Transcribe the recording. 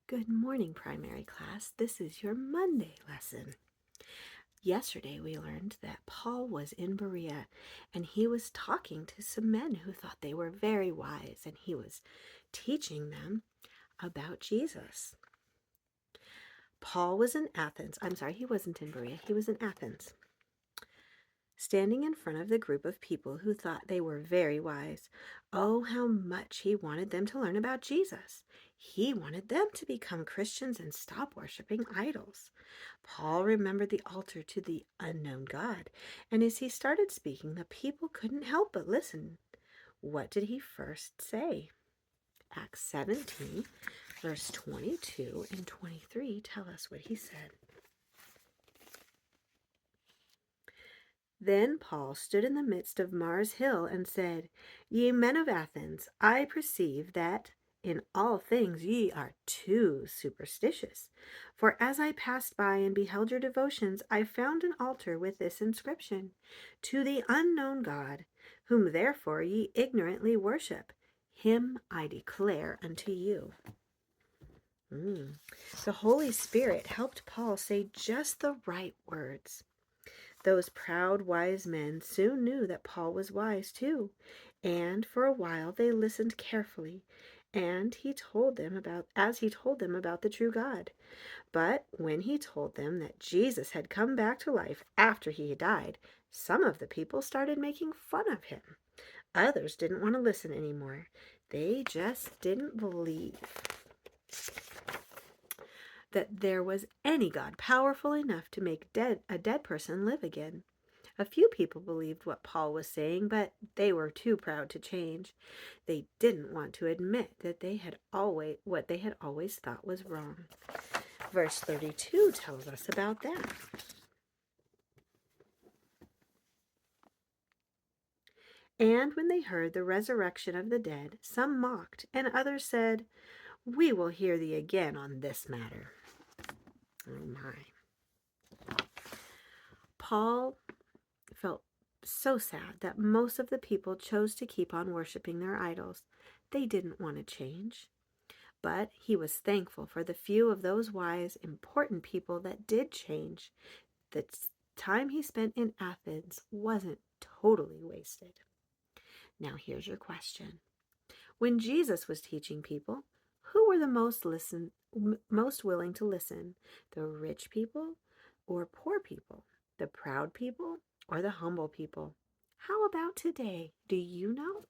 Good morning, primary class. This is your Monday lesson. Yesterday we learned that Paul was in Berea and he was talking to some men who thought they were very wise, and he was teaching them about Jesus. Paul was in Athens. He wasn't in Berea. He was in Athens, standing in front of the group of people who thought they were very wise. Oh, how much he wanted them to learn about Jesus. He wanted them to become Christians and stop worshiping idols. Paul remembered the altar to the unknown God, and as he started speaking, the people couldn't help but listen. What did he first say? Acts 17, verse 22 and 23 tell us what he said. Then Paul stood in the midst of Mars Hill and said, Ye men of Athens, I perceive that in all things ye are too superstitious. For as I passed by and beheld your devotions, I found an altar with this inscription, To the unknown God, whom therefore ye ignorantly worship. Him I declare unto you. The Holy Spirit helped Paul say just the right words. Those proud, wise men soon knew that Paul was wise too, and for a while they listened carefully, and he told them about the true God. But when he told them that Jesus had come back to life after he had died, some of the people started making fun of him. Others didn't want to listen anymore. They just didn't believe that there was any God powerful enough to make a dead person live again. A few people believed what Paul was saying, but they were too proud to change. They didn't want to admit that what they had always thought was wrong. Verse 32 tells us about that. And when they heard the resurrection of the dead, some mocked, and others said, We will hear thee again on this matter. Oh my. Paul felt so sad that most of the people chose to keep on worshiping their idols. They didn't want to change. But he was thankful for the few of those wise, important people that did change. The time he spent in Athens wasn't totally wasted. Now here's your question. When Jesus was teaching people, who were the most willing to listen? The rich people or poor people? The proud people or the humble people? How about today? Do you know?